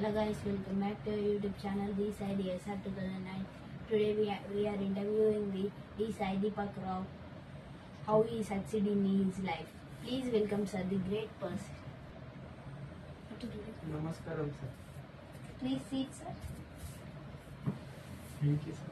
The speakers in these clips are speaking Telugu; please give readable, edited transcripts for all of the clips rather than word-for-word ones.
Hello guys, welcome back to our YouTube channel D-Side SR 2009. Today we are interviewing the D-Side Deepak Rao, how he succeeded in his life. Please welcome sir, the great person. Namaskaram sir. Please sit sir. Thank you sir.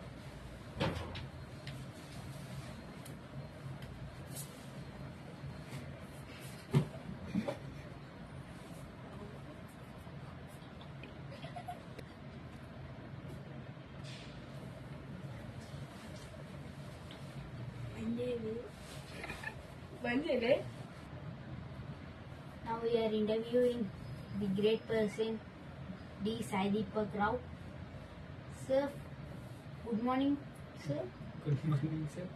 Now we are interviewing the great person D-Side Deepak Rao. Sir, good morning sir. Good morning sir.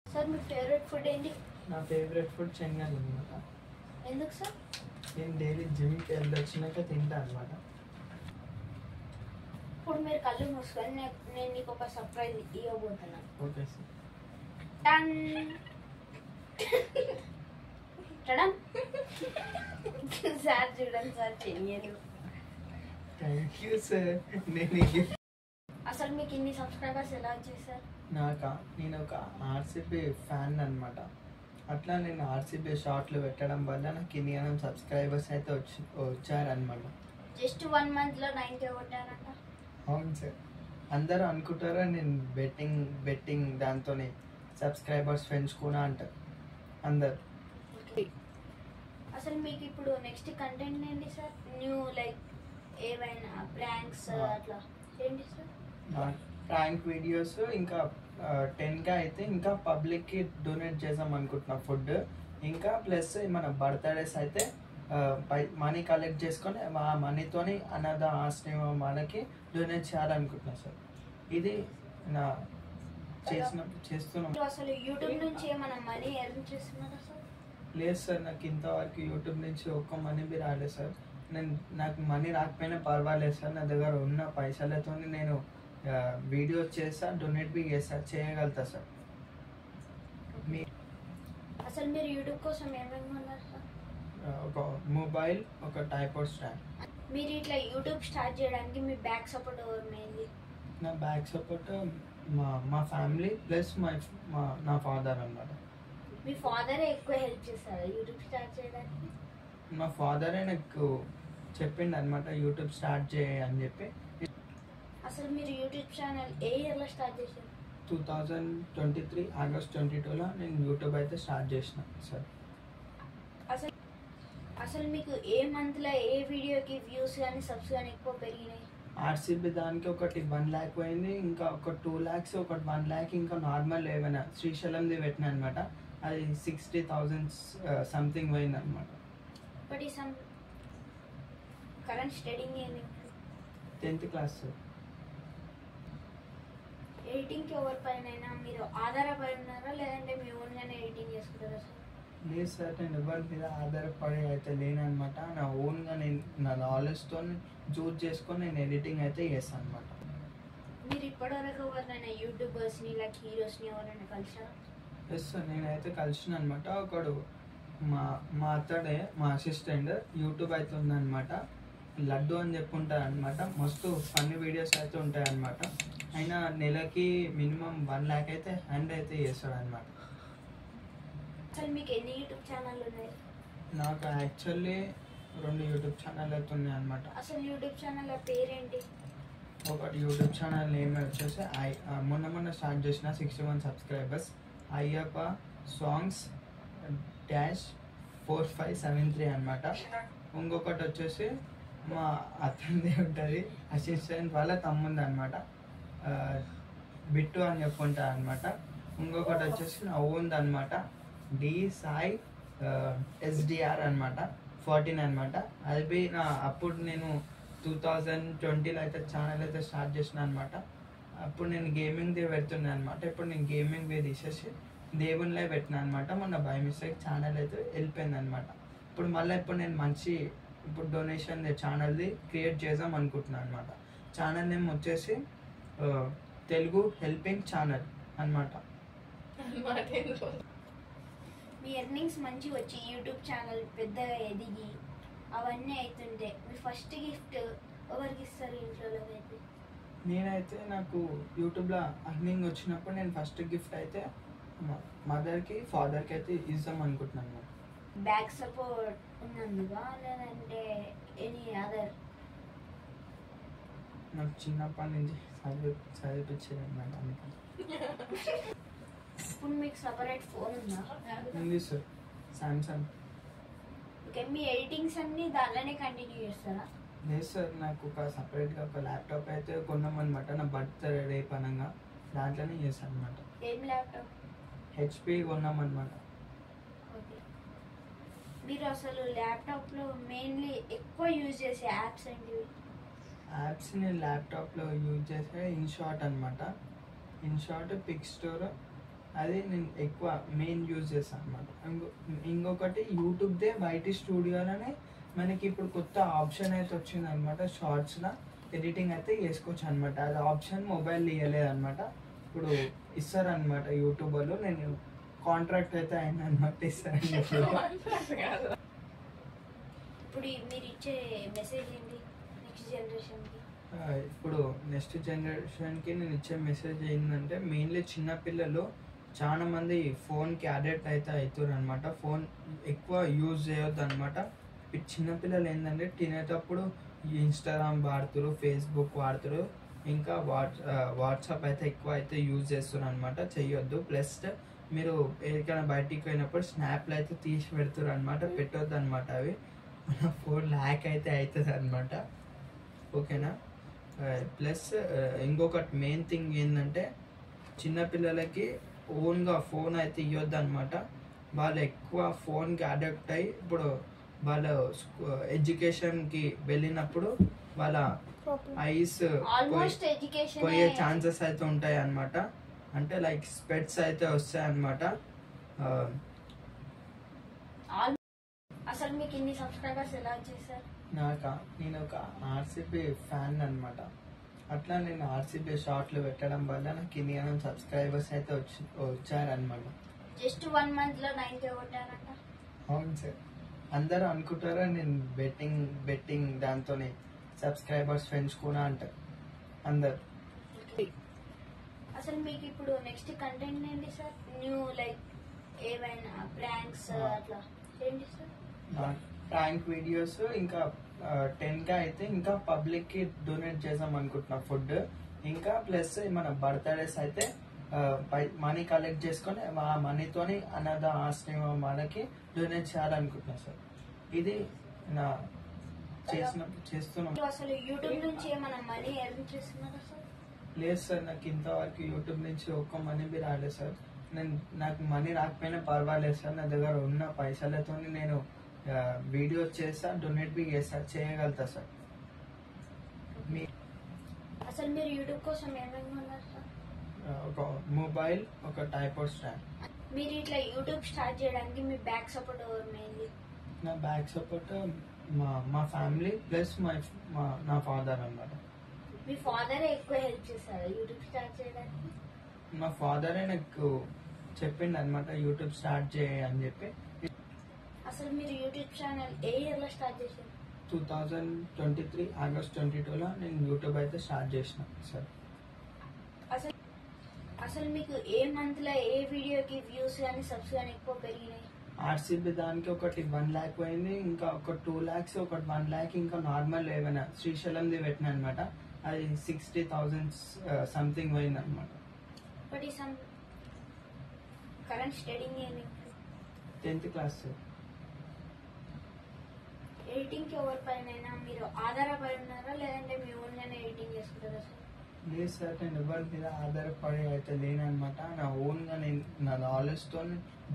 Sir, me favourite food ఏంటి? నా ఫేవరెట్ ఫుడ్ చెంగల్ అనమాట. ఎందుకు సార్? నేను డైలీ జిమ్కి వెళ్ళొచ్చినాక తింటా అనమాట. ఇప్పుడు మీరు కళ్ళు మూసుకొని నేను నీకు ఒక సర్ప్రైజ్ ఇవ్వబోతున్నాను. Okay sir. టన్ టడం సార్ చూడండి సార్ చెయ్యను. Thank you sir. నేను అసలు మీకు ఇన్ని సబ్స్క్రైబర్స్ ఎలా వచ్చాయి సార్? నేను ఒక ఆర్సీబీ ఫ్యాన్ అనమాట. అట్లా నేను ఆర్సీబీ షార్ట్లు పెట్టడం వల్ల నాకు ఇన్ని సబ్స్క్రైబర్స్ అయితే వచ్చారనమాట. జస్ట్ 1 month లో 9K కొట్టారంట. అవును సార్. అందరూ అనుకుంటారా నేను బెట్టింగ్ దాంతోనే సబ్స్క్రైబర్స్ పెంచుకున్నా అంటారు అందరు. అసలు మీకు ఇప్పుడు నెక్స్ట్ కంటెంట్ ఏంటి సార్? న్యూ లైక్ ఏవైనా ప్రాంక్స్ అట్లా ఏంటి సార్? ప్రాంక్ వీడియోస్ ఇంకా 10K అయితే ఇంకా పబ్లిక్కి డొనేట్ చేద్దాం అనుకుంటున్నా ఫుడ్. ఇంకా ప్లస్ మన బర్త్డేస్ అయితే మనీ కలెక్ట్ చేసుకొని ఆ మనీతోని అనాథ ఆశ్రమానికి డొనేట్ చేయాలనుకుంటున్నా సార్. ఇది నా చేస్తున్నాం. అసలు యూట్యూబ్ నుంచి ఏమైనా మనీ ఎర్న్ చేస్తున్నారా సార్? లేదు సార్, నాకు ఇంతవరకు యూట్యూబ్ నుంచి ఒక్క మనీ బి రాలేదు సార్. నాకు మనీ రాకపోయినా పర్వాలేదు సార్. నా దగ్గర ఉన్న పైసలతో నేను వీడియో చేస్తా, డొనేట్ బి చేయగలుగుతా సార్. అసలు మీరు యూట్యూబ్ కోసం ఏమేమి కొన్నారు సార్? ఒక మొబైల్, ఒక టైపాడ్ స్టాండ్. మీరు ఇట్లా యూట్యూబ్ స్టార్ట్ చేయడానికి మీ బ్యాక్ సపోర్ట్ ఎవరు మెయిన్లీ? నా బ్యాక్ సపోర్ట్ మా ఫ్యామిలీ ప్లస్ నా ఫాదర్ అన్నమాట. మీ ఫాదరే ఎక్కువ హెల్ప్ చేస్తారా యూట్యూబ్ స్టార్ట్ చేయడానికి? మా ఫాదరే నాకు చెప్పిండు అనమాట యూట్యూబ్ స్టార్ట్ చేయ అని చెప్పి. అసలు మీరు యూట్యూబ్ ఛానల్ ఏ ఇయర్లో స్టార్ట్ చేశారు? 2023 ఆగస్ట్ 22లో నేను యూట్యూబ్ అయితే స్టార్ట్ చేసిన సార్. అసలు మీకు ఏ మంత్లో ఏ వీడియోకి వ్యూస్ కానీ సబ్స్ కానీ ఎక్కువ పెరిగినాయి? ఆర్సీబీ దానికి ఒకటి 1 lakh పోయింది, ఇంకా ఒక 2 lakhs, ఒకటి 1 lakh, ఇంకా నార్మల్ ఏమైనా శ్రీశైలంది పెట్టిన అనమాట. అది 60,000 సంథింగ్ పోయింది అనమాట. బట్ ఈ కరెంట్ స్టడీయింగ్ ఏంది? 10th class. ఎడిటింగ్కి ఎవరిపైన మీరు ఆధారపడి ఉన్నారా లేదంటే మీ ఓన్గానే ఎడిటింగ్ చేసుకుంటారా సార్? లేదు సార్, నేను ఎవరి మీద ఆధారపడి అయితే లేనమాట. నా ఓన్గా నా నాలెడ్జ్తో చూస్ చేసుకొని నేను ఎడిటింగ్ అయితే చేస్తాను అనమాట. మీరు ఇప్పటివరకు ఎవరైనా యూట్యూబర్స్ని లైక్ హీరోస్ని ఎవరైనా కలిసారా? ఎస్ సార్, నేనైతే కలిసిన అనమాట. ఒకడు మా అతడే మా అసిస్టెంట్ యూట్యూబ్ అయితే ఉందన్నమాట. లడ్డు అని చెప్పుంటారు అనమాట. మస్తు ఫన్నీ వీడియోస్ అయితే ఉంటాయి అనమాట. అయినా నెలకి మినిమం 1 lakh అయితే హ్యాండ్ అయితే చేస్తాడు అనమాట. అసలు మీకు ఎన్ని యూట్యూబ్ ఛానల్ ఉన్నాయి? నాకు యాక్చువల్లీ 2 యూట్యూబ్ ఛానల్ అయితే ఉన్నాయి అనమాట. అసలు యూట్యూబ్ ఛానల్ పేరేంటి? ఒకటి యూట్యూబ్ ఛానల్ నేమ్ వచ్చేసి మొన్న స్టార్ట్ చేసిన 61 సబ్స్క్రైబర్స్, అయ్యప్ప సాంగ్స్ -4573 అనమాట. ఇంకొకటి వచ్చేసి మా అతనిది ఉంటుంది, అసిస్టెంట్ వాళ్ళ తమ్ముంది అనమాట, బిట్టు అని చెప్పుకుంటారు అనమాట. ఇంకొకటి వచ్చేసి నా ఓన్ది అనమాట, D-Sai SDR అనమాట, 14 అనమాట. అది అప్పుడు నేను 2020లో అయితే ఛానల్ అయితే స్టార్ట్ చేసిన అనమాట. అప్పుడు నేను గేమింగ్ది పెడుతున్నా అనమాట. ఇప్పుడు నేను గేమింగ్ది తీసేసి దేవునిలో పెట్టినా అనమాట. మొన్న బై మిస్టేక్ ఛానల్ అయితే వెళ్ళిపోయింది అనమాట. ఇప్పుడు నేను ఇప్పుడు డొనేషన్ ఛానల్ది క్రియేట్ చేద్దాం అనుకుంటున్నాను అనమాట. ఛానల్ నేమ్ వచ్చేసి తెలుగు హెల్పింగ్ ఛానల్ అనమాట. మీ ఎర్నింగ్స్ మంచి వచ్చి యూట్యూబ్ ఛానల్ పెద్దగా ఎదిగి అవన్నీ అవుతుంటే మీ ఫస్ట్ గిఫ్ట్ ఎవరికి ఇస్తారు ఇంట్లో అయితే? నేనైతే నాకు యూట్యూబ్లో అర్నింగ్ వచ్చినప్పుడు నేను ఫస్ట్ గిఫ్ట్ అయితే మదర్కి ఫాదర్కి అయితే ఇద్దాం అనుకుంటున్నాను. బ్యాక్ సపోర్ట్ ఉన్నందుగా లేదంటే ఎనీ అదర్? నాకు చిన్నప్పటి నుంచి చదివిపించేది అనమాట. అందుకని ఇప్పుడు మీకు సపరేట్ ఫోన్ ఉందా? ఉంది సార్, సామ్సంగ్. ఓకే, మీ ఎడిటింగ్స్ అన్ని దాంట్లోనే కంటిన్యూ చేస్తారా? లేదు సార్, నాకు ఒక సపరేట్గా ఒక ల్యాప్టాప్ అయితే కొన్నామన్నమాట. నా బర్త్డే రేపు అనగా దాంట్లోనే చేస్తాను అనమాట. ఏం ల్యాప్టాప్? హెచ్పి కొన్నామన్నమాట. ఓకే, మీరు అసలు ల్యాప్టాప్లో మెయిన్లీ ఎక్కువ యూజ్ చేసే యాప్స్ ఏంటివి? యాప్స్ నేను ల్యాప్టాప్లో యూజ్ చేసే ఇన్షాట్ అనమాట. ఇన్షాట్, పిక్ స్టోర్, అది నేను ఎక్కువ మెయిన్ యూజ్ చేస్తాను అనమాట. ఇంకొకటి యూట్యూబ్దే వైటీ స్టూడియోలోనే మనకి ఇప్పుడు కొత్త ఆప్షన్ అయితే వచ్చింది అనమాట. షార్ట్స్లో ఎడిటింగ్ అయితే చేసుకోవచ్చు అనమాట. అది ఆప్షన్ మొబైల్ ఇవ్వలేదు అనమాట, ఇప్పుడు ఇస్తారనమాట యూట్యూబ్ వాళ్ళు. నేను కాంట్రాక్ట్ అయితే అయినా అనమాట, ఇస్తారని ఇప్పుడు మీరు ఇచ్చే మెసేజ్ ఏంటి నెక్స్ట్ జనరేషన్కి? ఇప్పుడు నెక్స్ట్ జనరేషన్కి నేను ఇచ్చే మెసేజ్ ఏంటంటే, మెయిన్లీ చిన్నపిల్లలు చాలా మంది ఫోన్కి అడిక్ట్ అయితే అవుతారు అనమాట. ఫోన్ ఎక్కువ యూజ్ చేయొద్దు అనమాట. చిన్నపిల్లలు ఏంటంటే తినేటప్పుడు ఇన్స్టాగ్రామ్ వాడుతారు, ఫేస్బుక్ వాడుతారు, ఇంకా వాట్సాప్ అయితే ఎక్కువ అయితే యూజ్ చేస్తున్నారు అనమాట. చెయ్యొద్దు. ప్లస్ మీరు ఎక్కడికైనా బయటికి పోయినప్పుడు స్నాప్లు అయితే తీసి పెడతారు అనమాట, పెట్టొద్దు అనమాట. అవి మన ఫోన్ ల్యాక్ అయితే అవుతుంది అనమాట. ఓకేనా? ప్లస్ ఇంకొకటి మెయిన్ థింగ్ ఏంటంటే, చిన్నపిల్లలకి ఓన్గా ఫోన్ అయితే ఇవ్వద్దు అనమాట. వాళ్ళు ఎక్కువ ఫోన్కి అడాప్ట్ అయ్యి ఇప్పుడు వాళ్ళ ఎడ్యుకేషన్కి వెళ్ళినప్పుడు వాళ్ళ ఐస్ పోయే ఛాన్సెస్ అయితే ఉంటాయి అనమాట. అంటే లైక్ స్పెట్స్ అయితే వస్తాయి అనమాట. అసలు మీకు ఇన్ని సబ్స్క్రైబర్స్ ఎలా వచ్చేసారు? నేను ఒక ఆర్సీబీ ఫ్యాన్ అనమాట. అట్లా నేను ఆర్సీబీ షార్ట్లు పెట్టడం వల్ల నాకు ఇన్ని సబ్స్క్రైబర్స్ అయితే వచ్చారనమాట. జస్ట్ 1 month లో 9K కొట్టారంట. అవును సార్, అందరూ అనుకుంటారా నేను బెట్టింగ్ దాంతోనే సబ్స్క్రైబర్స్ పెంచుకున్నా అంటారు అందరు. అసలు మీకు ఇప్పుడు నెక్స్ట్ కంటెంట్ ఏంటి సార్? న్యూ లైక్ ఏమైనా ప్రాంక్స్ అట్లా ఏంటి సార్? ప్రాంక్ వీడియోస్, ఇంకా 10K అయితే ఇంకా పబ్లిక్ కి డొనేట్ చేద్దాం అనుకుంటున్నా ఫుడ్. ఇంకా ప్లస్ మన బర్త్డేస్ అయితే మనీ కలెక్ట్ చేసుకొని ఆ మనీతోని అనాథ ఆశ్రమాలకి డొనేట్ చేయాలనుకుంటున్నా సార్. ఇది నా చేస్తున్నాం. అసలు యూట్యూబ్ నుంచి ఏమైనా మనీ ఎర్న్ చేస్తున్నారా సార్? లేదు సార్, నాకు ఇంతవరకు యూట్యూబ్ నుంచి ఒక్క మనీ బి రాలేదు సార్. నాకు మనీ రాకపోయినా పర్వాలేదు సార్. నా దగ్గర ఉన్న పైసలతో నేను వీడియో చేస్తా, డొనేట్ బి చేయగలుగుతా సార్. అసలు మీరు యూట్యూబ్ కోసం ఏమేమి కొన్నారు సార్? ఒక మొబైల్, ఒక టైపాడ్ స్టాండ్. మీరు ఇట్లా యూట్యూబ్ స్టార్ట్ చేయడానికి మీ బ్యాక్ సపోర్ట్ ఎవరు మెయిన్లీ? నా బ్యాక్ సపోర్ట్ మా ఫ్యామిలీ ప్లస్ నా ఫాదర్ అన్నమాట. మీ ఫాదరే ఎక్కువ హెల్ప్ చేశారు యూట్యూబ్ స్టార్ట్ చేయడానికి? మా ఫాదరే నాకు చెప్పిండు అనమాట యూట్యూబ్ స్టార్ట్ చేయ అని చెప్పి. అసలు మీరు యూట్యూబ్ ఛానల్ ఏ ఇయర్ లో స్టార్ట్ చేశారు? 2023 ఆగస్ట్ 22లో నేను యూట్యూబ్ అయితే స్టార్ట్ చేసిన సార్. అసలు మీకు ఏ మంత్ లో ఏ వీడియోకి వ్యూస్ కానీ సబ్స్ కానీ ఎక్కువ పెరిగినాయి? ఆర్సీబీ దానికి ఒకటి 1 lakh పోయింది, ఇంకా ఒక 2 lakhs, ఒకటి 1 lakh, ఇంకా నార్మల్ ఏమైనా శ్రీశైలంది పెట్టిన అనమాట. అది 60,000 సంథింగ్ పోయింది అనమాట. బట్ ఈ కరెంట్ స్టడీంగ్ ఏమి? 10th class. ఎడిటింగ్ కి ఎవరిపైన మీరు ఆధారపడి ఉన్నారా లేదంటే మీ ఓన్ గానే ఎడిటింగ్ చేసుకుంటారా సార్? లేదు సార్, నేను ఎవరి మీద ఆధారపడి అయితే లేనమాట. నా ఓన్ గా నేను నా నాలెడ్జ్ తో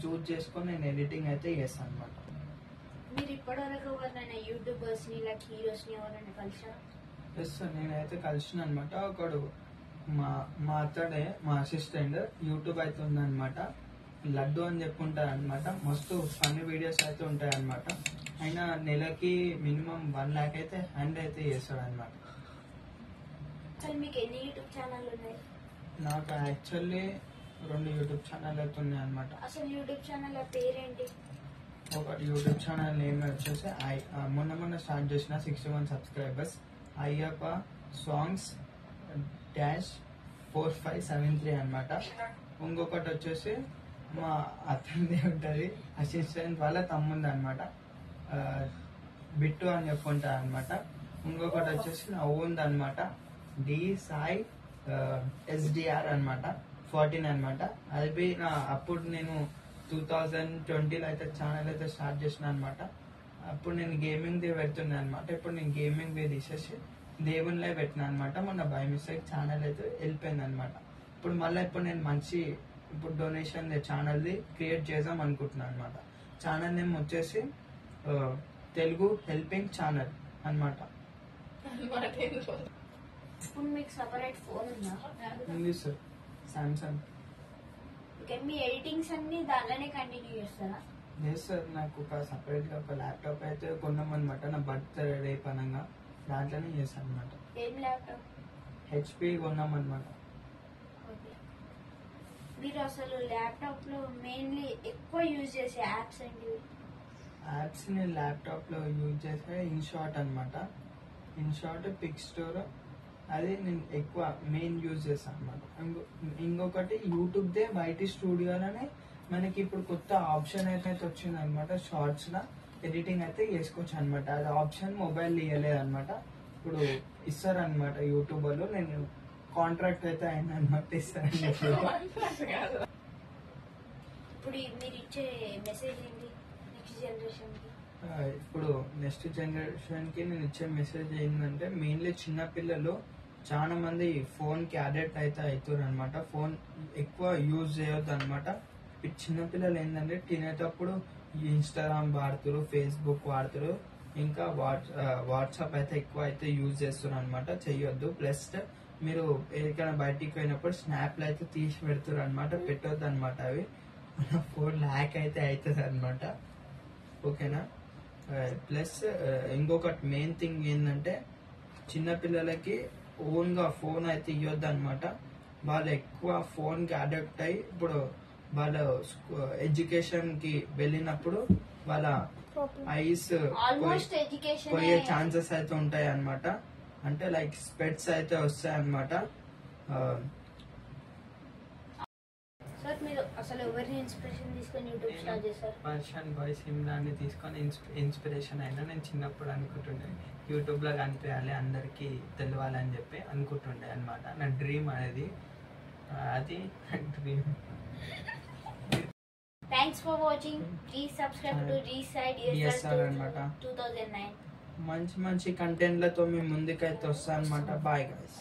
చూస్ చేసుకొని నేను ఎడిటింగ్ అయితే చేస్తాను అనమాట. మీరు ఇప్పటివరకు ఎవరైనా యూట్యూబర్స్ ని లైక్ హీరోస్ ని ఎవరైనా కలిసారా? ఎస్ సార్, నేనైతే కలిసిన అనమాట. ఒకడు మా అతడే మా అసిస్టెంట్ యూట్యూబ్ అయితే ఉందన్నమాట. లడ్డు అని చెప్పుంటారు అనమాట. మస్తు ఫన్నీ వీడియోస్ అయితే ఉంటాయి అనమాట. అయినా నెలకి మినిమం 1 lakh అయితే హ్యాండ్ అయితే చేస్తాడు అనమాట. అసలు మీకు ఎన్ని యూట్యూబ్ ఛానల్ ఉన్నాయి? నాకు యాక్చువల్లీ 2 యూట్యూబ్ ఛానల్ అయితే ఉన్నాయి అనమాట. అసలు యూట్యూబ్ ఛానల్ పేరేంటి? ఒకటి యూట్యూబ్ ఛానల్ నేమ్ వచ్చేసి మొన్న స్టార్ట్ చేసిన 61 సబ్స్క్రైబర్స్ అయ్యప్ప సాంగ్స్ -4573 అనమాట. ఇంకొకటి వచ్చేసి మా అతనిది ఉంటుంది, అసిస్టెంట్ వాళ్ళ తమ్ముంది అనమాట, బిట్టు అని చెప్పుకుంటా అనమాట. ఇంకొకటి వచ్చేసి నా ఓన్ది అనమాట, డి సాయి SDR అనమాట, 14 అనమాట. అది నా అప్పుడు నేను 2020లో అయితే ఛానల్ అయితే స్టార్ట్ చేసిన అనమాట. అప్పుడు నేను గేమింగ్ ది పెడుతున్నా అనమాట. ఇప్పుడు నేను గేమింగ్ ది తీసేసి దేవునిలో పెట్టినా అనమాట. మొన్న బై మిస్టేక్ ఛానల్ అయితే వెళ్ళిపోయింది అనమాట. ఇప్పుడు మళ్ళీ నేను మంచి డొనేషన్ ఛానల్ది క్రియేట్ చేద్దాం అనుకుంటున్నాను అనమాట. ఛానల్ నేమ్ వచ్చేసి తెలుగు హెల్పింగ్ ఛానల్ అనమాట. ఇప్పుడు మీకు సపరేట్ ఫోన్ ఉందా? ఉంది సార్, సామ్సంగ్. ఓకే, మీ ఎడిటింగ్స్ అన్ని దాంట్లోనే కంటిన్యూ చేస్తారా? లేదు సార్, నాకు ఒక సపరేట్గా ఒక ల్యాప్టాప్ అయితే కొన్నాం అనమాట. నా బర్త్డే పనంగా దాంట్లోనే చేశాను అనమాట. ఏం ల్యాప్టాప్? HP కొన్నాం అనమాట. ఓకే, మీరు అసలు ల్యాప్టాప్ లో మెయిన్లీ ఎక్కువ యూజ్ చేసే యాప్స్ ఏంటి? యాప్స్ నేను ల్యాప్టాప్లో యూజ్ చేసే ఇన్షాట్ అనమాట. ఇన్షాట్, పిక్ స్టోర్, అది నేను ఎక్కువ మెయిన్ యూజ్ చేస్తాను అనమాట. ఇంకొకటి యూట్యూబ్దే YT స్టూడియోలోనే మనకి ఇప్పుడు కొత్త ఆప్షన్ అయితే వచ్చింది అనమాట. షార్ట్స్ లా ఎడిటింగ్ అయితే చేసుకోవచ్చు అనమాట. అది ఆప్షన్ మొబైల్ ఇవ్వలేదు అనమాట. ఇప్పుడు ఇస్తారనమాట యూట్యూబర్లు. నేను కాంట్రాక్ట్ అయితే అయింది అనమాట, ఇస్తారని చెప్పి. ఇప్పుడు మీరు ఇచ్చే మెసేజ్ ఏంటి నెక్స్ట్ జనరేషన్ కి? ఇప్పుడు నెక్స్ట్ జనరేషన్ కి నేను ఇచ్చే మెసేజ్ ఏంటంటే, మెయిన్లీ చిన్న పిల్లలు చాలా మంది ఫోన్ కి అడిక్ట్ అయితే అవుతారు అనమాట. ఫోన్ ఎక్కువ యూజ్ చేయొద్దు అనమాట. చిన్నపిల్లలు ఏంటంటే తినేటప్పుడు ఇన్స్టాగ్రామ్ వాడుతారు, ఫేస్బుక్ వాడుతారు, ఇంకా వాట్సాప్ అయితే ఎక్కువ అయితే యూజ్ చేస్తున్నారు అనమాట. చెయ్యొద్దు. ప్లస్ మీరు ఎక్కడికైనా బయటికి పోయినప్పుడు స్నాప్లు అయితే తీసి పెడతారు అనమాట, పెట్టొద్దు అనమాట. అవి మన ఫోన్ హ్యాక్ అయితే అవుతుంది అనమాట. ఓకేనా? ప్లస్ ఇంకొకటి మెయిన్ థింగ్ ఏంటంటే, చిన్నపిల్లలకి ఓన్గా ఫోన్ అయితే ఇవ్వద్దు అనమాట. వాళ్ళు ఎక్కువ ఫోన్కి అడాప్ట్ అయ్యి ఇప్పుడు వాళ్ళ ఎడ్యుకేషన్ కి వెళ్ళినప్పుడు వాళ్ళ ఐస్ ఆల్మోస్ట్ ఎడ్యుకేషన్ పోయే ఛాన్సెస్ అయితే ఉంటాయి అనమాట. అంటే లైక్ స్పెట్స్ అయితే వస్తాయి అనమాట. సార్, మీరు అసలు ఎవరిని ఇన్స్పిరేషన్ తీసుకొని యూట్యూబ్ స్టార్ట్ చేశారు? పర్షన్ బాయ్ సిమ్రాన్ని తీసుకొని ఇన్స్పిరేషన్ అయినా. నేను చిన్నప్పుడు అనుకుంటుండే యూట్యూబ్ లో కనిపించాలి, అందరికి తెలవాలని చెప్పి అనుకుంటుండే అనమాట. నా డ్రీమ్ అనేది, అది నా dream. Thanks for watching. Please subscribe to రీసైడ్ ESR అనమాట. 2009. మంచి కంటెంట్లతో మేము ముందుకైతే వస్తాం అనమాట. Bye guys.